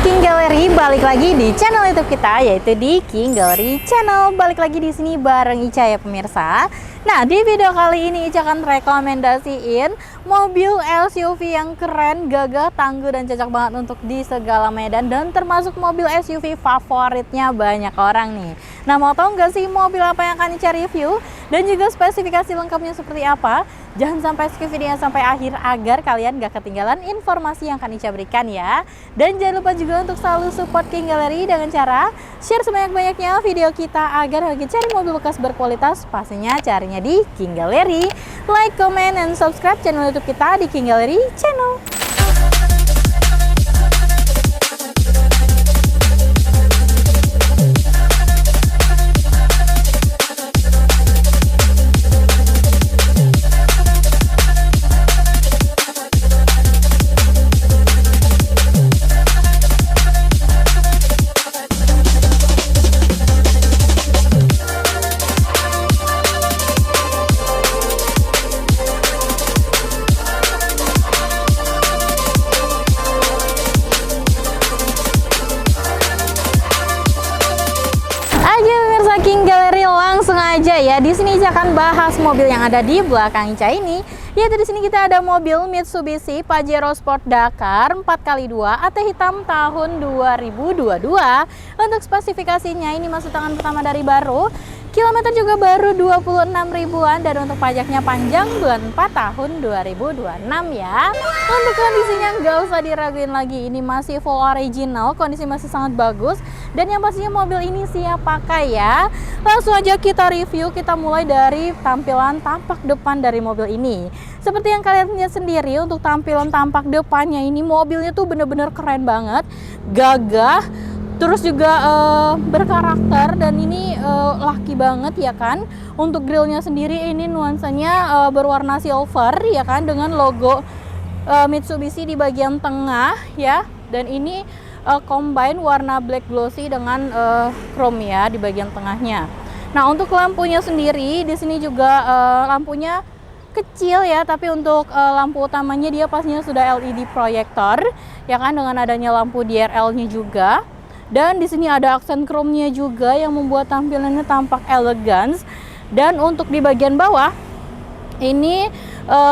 King Gallery balik lagi di channel YouTube kita, yaitu di King Gallery Channel. Balik lagi di sini bareng Ica ya pemirsa. Nah, di video kali ini Ica akan rekomendasiin mobil SUV yang keren, gagah, tangguh, dan cocok banget untuk di segala medan, dan termasuk mobil SUV favoritnya banyak orang nih. Nah, mau tahu nggak sih mobil apa yang akan Ica review dan juga spesifikasi lengkapnya seperti apa? Jangan sampai skip videonya sampai akhir agar kalian gak ketinggalan informasi yang akan Ica berikan ya. Dan jangan lupa juga untuk selalu support King Gallery dengan cara share sebanyak-banyaknya video kita agar lagi cari mobil bekas berkualitas, pastinya carinya di King Gallery. Like, comment, and subscribe channel YouTube kita di King Gallery Channel. King Gallery langsung aja ya. Di sini Ica akan bahas mobil yang ada di belakang Ica ini. Yaitu di sini kita ada mobil Mitsubishi Pajero Sport Dakar 4x2 AT hitam tahun 2022. Untuk spesifikasinya ini masuk tangan pertama dari baru. Kilometer juga baru 26 ribuan, dan untuk pajaknya panjang bulan 4 tahun 2026 ya. Untuk kondisinya nggak usah diraguin lagi, ini masih full original, kondisi masih sangat bagus, dan yang pastinya mobil ini siap pakai ya. Langsung aja kita review, kita mulai dari tampilan tampak depan dari mobil ini. Seperti yang kalian lihat sendiri, untuk tampilan tampak depannya ini mobilnya tuh bener-bener keren banget, gagah, terus juga berkarakter, dan ini laki banget ya kan. Untuk grillnya sendiri ini nuansanya berwarna silver ya kan, dengan logo Mitsubishi di bagian tengah ya, dan ini combine warna black glossy dengan chrome ya di bagian tengahnya. Nah, untuk lampunya sendiri di sini juga lampunya kecil ya, tapi untuk lampu utamanya dia pastinya sudah LED proyektor ya kan, dengan adanya lampu DRL-nya juga. Dan di sini ada aksen chrome-nya juga yang membuat tampilannya tampak elegan. Dan untuk di bagian bawah ini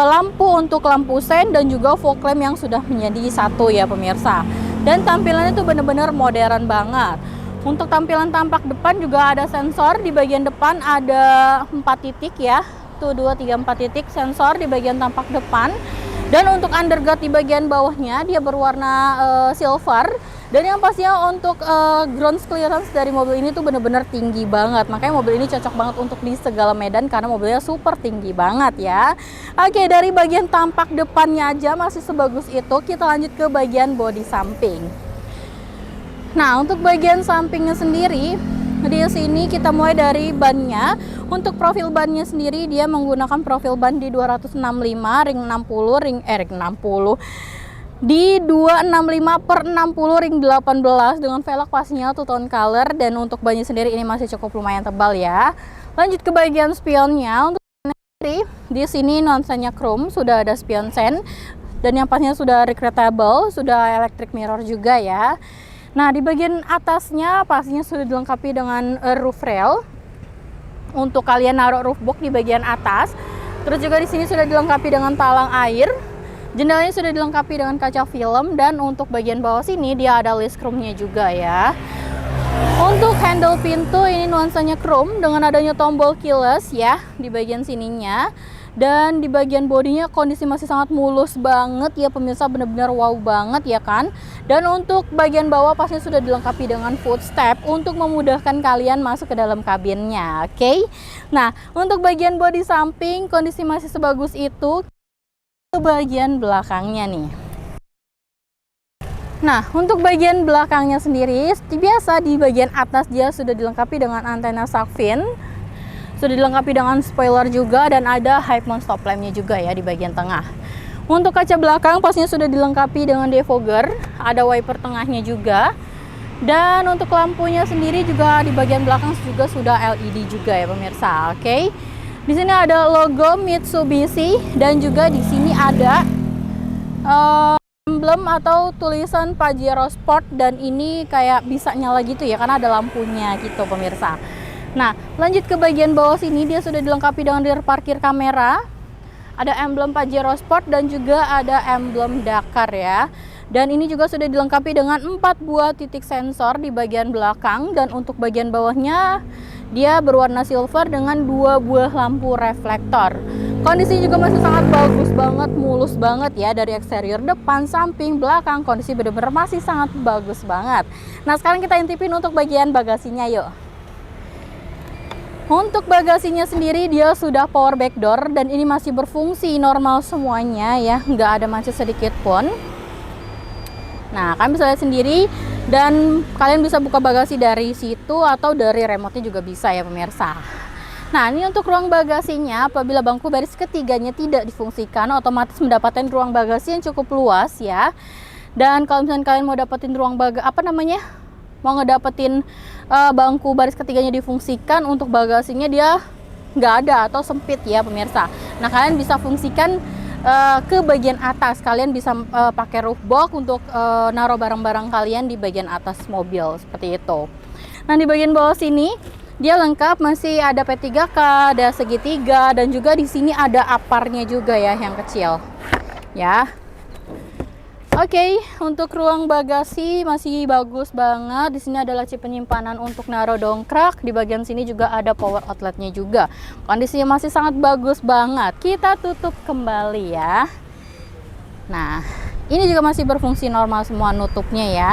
lampu untuk lampu sen dan juga fog lamp yang sudah menjadi satu ya pemirsa. Dan tampilannya itu benar-benar modern banget. Untuk tampilan tampak depan juga ada sensor di bagian depan, ada 4 titik ya. Tuh 2, 3, 4 titik sensor di bagian tampak depan. Dan untuk underguard di bagian bawahnya dia berwarna silver. Dan yang pastinya untuk ground clearance dari mobil ini tuh bener-bener tinggi banget. Makanya mobil ini cocok banget untuk di segala medan karena mobilnya super tinggi banget ya. Oke, dari bagian tampak depannya aja masih sebagus itu. Kita lanjut ke bagian bodi samping. Nah, untuk bagian sampingnya sendiri, di sini kita mulai dari bannya. Untuk profil bannya sendiri dia menggunakan profil ban di 265 ring 60 ring 60 di 265/60 ring 18 dengan velg pastinya two tone color, dan untuk bannya sendiri ini masih cukup lumayan tebal ya. Lanjut ke bagian spionnya. Untuk di sini nuansanya chrome, sudah ada spion sen, dan yang pastinya sudah regrettable, sudah electric mirror juga ya. Nah, di bagian atasnya pastinya sudah dilengkapi dengan roof rail untuk kalian naruh roof box di bagian atas. Terus juga di sini sudah dilengkapi dengan talang air. Jendelanya sudah dilengkapi dengan kaca film, dan untuk bagian bawah sini dia ada list chrome-nya juga ya. Untuk handle pintu ini nuansanya chrome dengan adanya tombol keyless ya di bagian sininya. Dan di bagian bodinya kondisi masih sangat mulus banget ya pemirsa, benar-benar wow banget ya kan. Dan untuk bagian bawah pastinya sudah dilengkapi dengan footstep untuk memudahkan kalian masuk ke dalam kabinnya. Oke. Nah, untuk bagian bodi samping kondisi masih sebagus itu. Ke bagian belakangnya nih. Nah, untuk bagian belakangnya sendiri seperti biasa, di bagian atas dia sudah dilengkapi dengan antena shark fin. Sudah dilengkapi dengan spoiler juga, dan ada high mount stop lampnya juga ya di bagian tengah. Untuk kaca belakang pastinya sudah dilengkapi dengan defogger, ada wiper tengahnya juga. Dan untuk lampunya sendiri juga di bagian belakang juga sudah LED juga ya pemirsa. Oke. Di sini ada logo Mitsubishi, dan juga di sini ada emblem atau tulisan Pajero Sport, dan ini kayak bisa nyala gitu ya karena ada lampunya gitu pemirsa. Nah, lanjut ke bagian bawah sini dia sudah dilengkapi dengan rear parkir kamera. Ada emblem Pajero Sport dan juga ada emblem Dakar ya. Dan ini juga sudah dilengkapi dengan 4 buah titik sensor di bagian belakang, dan untuk bagian bawahnya dia berwarna silver dengan 2 buah lampu reflektor. Kondisi juga masih sangat bagus banget, mulus banget ya dari eksterior depan, samping, belakang. Kondisi benar-benar masih sangat bagus banget. Nah, sekarang kita intipin untuk bagian bagasinya yuk. Untuk bagasinya sendiri dia sudah power back door, dan ini masih berfungsi normal semuanya ya, nggak ada macet sedikit pun. Nah, kalian bisa lihat sendiri, dan kalian bisa buka bagasi dari situ atau dari remote-nya juga bisa ya pemirsa. Nah, ini untuk ruang bagasinya, apabila bangku baris ketiganya tidak difungsikan, otomatis mendapatkan ruang bagasi yang cukup luas ya. Dan kalau misalnya kalian mau dapetin ruang mau ngedapetin bangku baris ketiganya difungsikan, untuk bagasinya dia nggak ada atau sempit ya pemirsa. Nah, kalian bisa fungsikan ke bagian atas, kalian bisa pakai roof box untuk naruh barang-barang kalian di bagian atas mobil seperti itu. Nah, di bagian bawah sini dia lengkap, masih ada P3K, ada segitiga, dan juga di sini ada aparnya juga ya yang kecil ya. Oke, untuk ruang bagasi masih bagus banget. Di sini ada laci penyimpanan untuk naruh dongkrak. Di bagian sini juga ada power outletnya juga. Kondisinya masih sangat bagus banget. Kita tutup kembali ya. Nah, ini juga masih berfungsi normal semua nutupnya ya.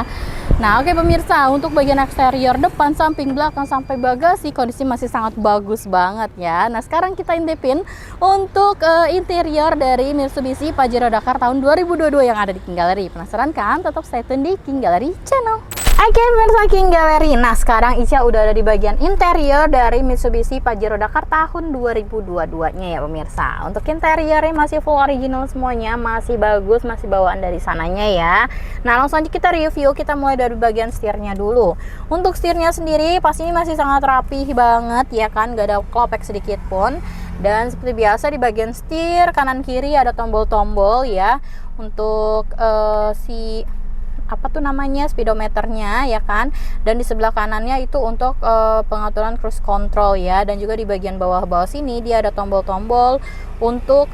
Nah, oke pemirsa, untuk bagian eksterior depan, samping, belakang, sampai bagasi kondisi masih sangat bagus banget ya. Nah, sekarang kita intipin untuk interior dari Mitsubishi Pajero Dakar tahun 2022 yang ada di King Gallery. Penasaran kan? Tetap stay tune di King Gallery Channel. Oke pemirsa King Gallery, nah sekarang Ica udah ada di bagian interior dari Mitsubishi Pajero Dakar tahun 2022-nya ya pemirsa. Untuk interiornya masih full original semuanya, masih bagus, masih bawaan dari sananya ya. Nah, langsung aja kita review, kita mulai dari bagian setirnya dulu. Untuk setirnya sendiri pastinya masih sangat rapih banget ya kan, gak ada klopek sedikit pun. Dan seperti biasa di bagian setir kanan kiri ada tombol-tombol ya untuk speedometernya ya kan, dan di sebelah kanannya itu untuk pengaturan cruise control ya. Dan juga di bagian bawah sini dia ada tombol-tombol untuk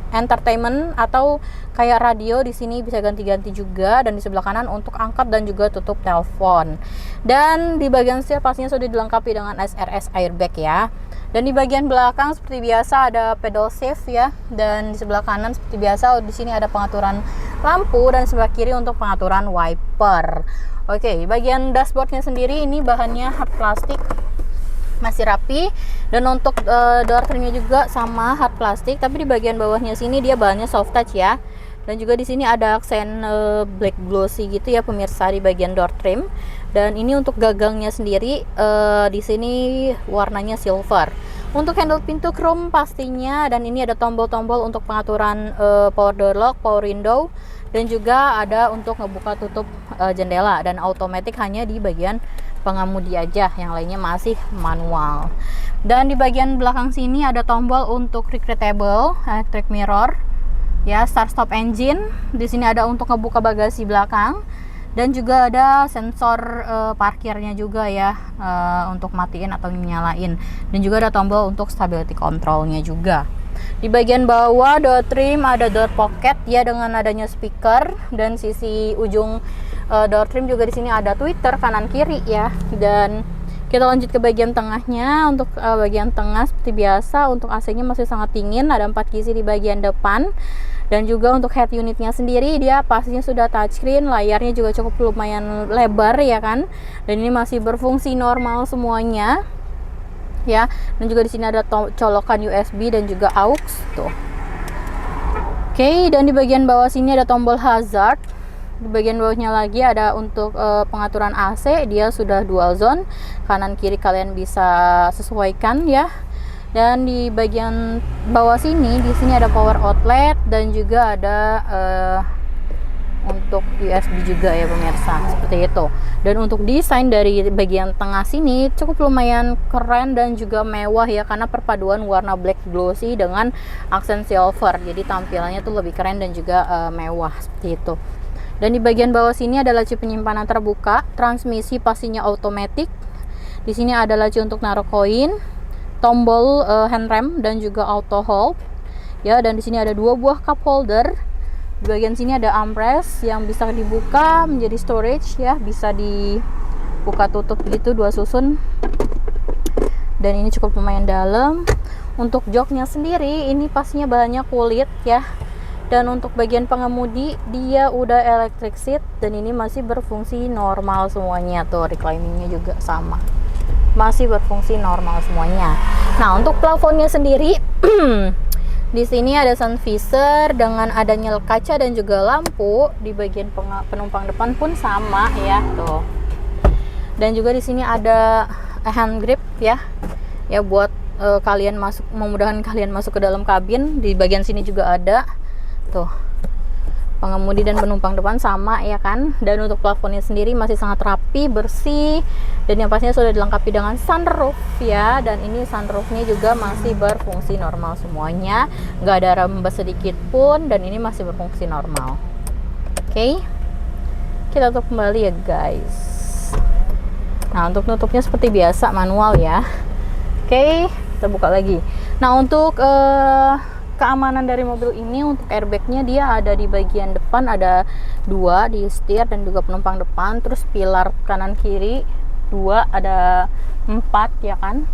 entertainment atau kayak radio, di sini bisa ganti-ganti juga. Dan di sebelah kanan untuk angkat dan juga tutup telepon. Dan di bagian setir pastinya sudah dilengkapi dengan SRS airbag ya. Dan di bagian belakang seperti biasa ada pedal shift ya. Dan di sebelah kanan seperti biasa di sini ada pengaturan lampu, dan sebelah kiri untuk pengaturan wiper. Oke, bagian dashboardnya sendiri ini bahannya hard plastik, masih rapi. Dan untuk door trimnya juga sama hard plastik, tapi di bagian bawahnya sini dia bahannya soft touch ya. Dan juga di sini ada aksen black glossy gitu ya pemirsa di bagian door trim. Dan ini untuk gagangnya sendiri di sini warnanya silver. Untuk handle pintu chrome pastinya, dan ini ada tombol-tombol untuk pengaturan power door lock, power window, dan juga ada untuk ngebuka tutup jendela. Dan automatic hanya di bagian pengemudi aja, yang lainnya masih manual. Dan di bagian belakang sini ada tombol untuk recreatable electric mirror. Ya, start stop engine. Di sini ada untuk ngebuka bagasi belakang dan juga ada sensor parkirnya juga ya, untuk matiin atau nyalain, dan juga ada tombol untuk stability controlnya juga. Di bagian bawah door trim ada door pocket ya, dengan adanya speaker, dan sisi ujung door trim juga di sini ada tweeter kanan kiri ya. Dan kita lanjut ke bagian tengahnya. Untuk bagian tengah seperti biasa, untuk AC-nya masih sangat dingin, ada 4 kisi di bagian depan. Dan juga untuk head unitnya sendiri, dia pastinya sudah touchscreen, layarnya juga cukup lumayan lebar ya kan. Dan ini masih berfungsi normal semuanya ya. Dan juga di sini ada colokan USB dan juga aux tuh. Oke, dan di bagian bawah sini ada tombol hazard. Di bagian bawahnya lagi ada untuk pengaturan AC, dia sudah dual zone, kanan kiri kalian bisa sesuaikan ya. Dan di bagian bawah sini, di sini ada power outlet dan juga ada untuk USB juga ya pemirsa, seperti itu. Dan untuk desain dari bagian tengah sini cukup lumayan keren dan juga mewah ya, karena perpaduan warna black glossy dengan aksen silver. Jadi tampilannya tuh lebih keren dan juga mewah seperti itu. Dan di bagian bawah sini ada laci penyimpanan terbuka, transmisi pastinya automatic. Di sini ada laci untuk naruh koin, tombol handrem dan juga auto hold ya. Dan di sini ada 2 buah cup holder. Di bagian sini ada armrest yang bisa dibuka menjadi storage ya, bisa dibuka tutup gitu, 2 susun. Dan ini cukup lumayan dalam. Untuk joknya sendiri ini pastinya bahannya kulit ya. Dan untuk bagian pengemudi dia udah electric seat dan ini masih berfungsi normal semuanya tuh. Recliningnya juga sama, masih berfungsi normal semuanya. Nah, untuk plafonnya sendiri di sini ada sun visor dengan adanya kaca dan juga lampu. Di bagian penumpang depan pun sama ya tuh. Dan juga di sini ada hand grip ya. Ya buat kalian masuk, memudahkan kalian masuk ke dalam kabin. Di bagian sini juga ada tuh. Pengemudi dan penumpang depan sama ya kan. Dan untuk plafonnya sendiri masih sangat rapi, bersih, dan yang pastinya sudah dilengkapi dengan sunroof ya. Dan ini sunroofnya juga masih berfungsi normal semuanya, nggak ada rembes sedikit pun, dan ini masih berfungsi normal. Oke, kita tutup kembali ya guys. Nah, untuk nutupnya seperti biasa manual ya. Oke, kita buka lagi. Nah, untuk keamanan dari mobil ini, untuk airbagnya dia ada di bagian depan, ada 2 di setir dan juga penumpang depan. Terus pilar kanan kiri 2, ada 4 ya kan.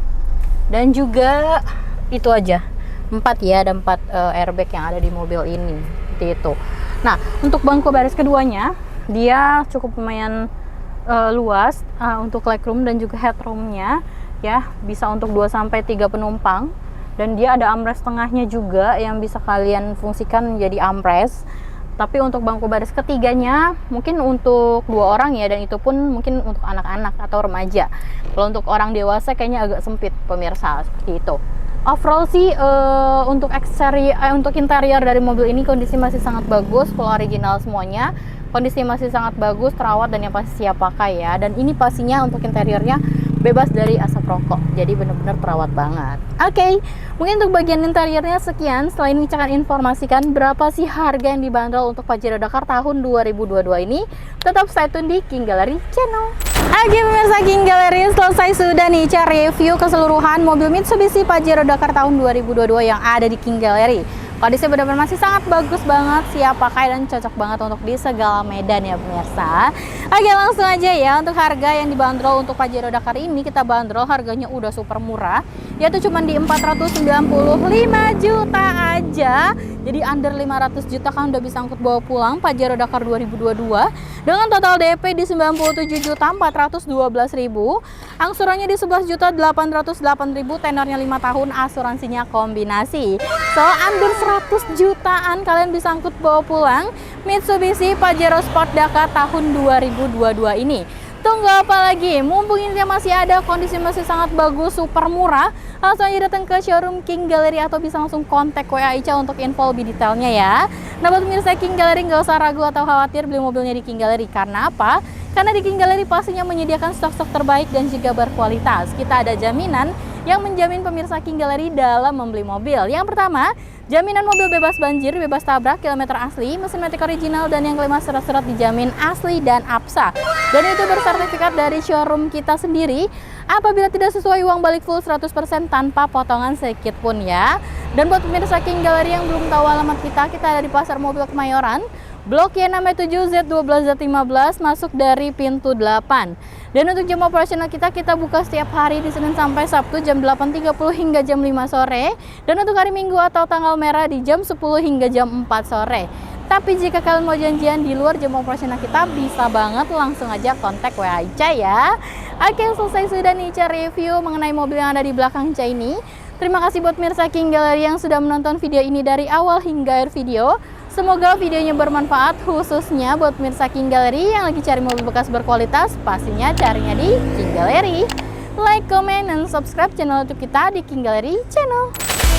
Dan juga itu aja 4 ya, ada 4 airbag yang ada di mobil ini seperti itu. Nah, untuk bangku baris keduanya dia cukup lumayan luas untuk legroom dan juga headroomnya ya, bisa untuk 2-3 penumpang. Dan dia ada armrest tengahnya juga yang bisa kalian fungsikan menjadi armrest. Tapi untuk bangku baris ketiganya mungkin untuk 2 orang ya, dan itu pun mungkin untuk anak-anak atau remaja. Kalau untuk orang dewasa kayaknya agak sempit pemirsa, seperti itu. Overall sih untuk untuk interior dari mobil ini kondisi masih sangat bagus, full original semuanya. Kondisi masih sangat bagus, terawat, dan yang pasti siap pakai ya. Dan ini pastinya untuk interiornya bebas dari asap rokok, jadi benar-benar terawat banget. Oke, mungkin untuk bagian interiornya sekian. Setelah ini saya akan informasikan berapa sih harga yang dibanderol untuk Pajero Dakar tahun 2022 ini. Tetap stay tune di King Gallery Channel. Oke pemirsa, King Gallery selesai sudah nih cara review keseluruhan mobil Mitsubishi Pajero Dakar tahun 2022 yang ada di King Gallery. Kondisinya benar-benar masih sangat bagus banget, siap pakai dan cocok banget untuk di segala medan ya pemirsa. Oke, langsung aja ya, untuk harga yang dibanderol untuk Pajero Dakar ini, kita bandrol harganya udah super murah, yaitu cuma di 495 juta aja. Jadi under 500 juta kan udah bisa angkut bawa pulang Pajero Dakar 2022 dengan total DP di 97.412.000, angsurannya di 11.808.000, tenornya 5 tahun, asuransinya kombinasi. So under 100 jutaan kalian bisa angkut bawa pulang Mitsubishi Pajero Sport Dakar tahun 2022 ini. Tunggu apa lagi? Mumpung ini masih ada, kondisi masih sangat bagus, super murah, langsung aja datang ke showroom King Gallery atau bisa langsung kontak WA Ica untuk info lebih detailnya ya. Nah buat pemirsa King Gallery, nggak usah ragu atau khawatir beli mobilnya di King Gallery. Karena apa? Karena di King Gallery pastinya menyediakan stok-stok terbaik dan juga berkualitas. Kita ada jaminan yang menjamin pemirsa King Gallery dalam membeli mobil. Yang pertama, jaminan mobil bebas banjir, bebas tabrak, kilometer asli, mesin matic original, dan yang kelima surat-surat dijamin asli dan APSA. Dan itu bersertifikat dari showroom kita sendiri. Apabila tidak sesuai, uang balik full 100% tanpa potongan sedikit pun ya. Dan buat pemirsa King Gallery yang belum tahu alamat kita ada di Pasar Mobil Kemayoran, Blok Y67 Z12 Z15, masuk dari pintu 8. Dan untuk jam operasional kita buka setiap hari di Senin sampai Sabtu jam 8.30 hingga jam 5 sore. Dan untuk hari Minggu atau tanggal merah di jam 10 hingga jam 4 sore. Tapi jika kalian mau janjian di luar jam operasional kita, bisa banget langsung aja kontak WA Ica ya. Oke, selesai sudah nih Ica review mengenai mobil yang ada di belakang Ica ini. Terima kasih buat pemirsa King Gallery yang sudah menonton video ini dari awal hingga akhir video. Semoga videonya bermanfaat, khususnya buat pemirsa King Gallery yang lagi cari mobil bekas berkualitas, pastinya carinya di King Gallery. Like, comment, dan subscribe channel YouTube kita di King Gallery Channel.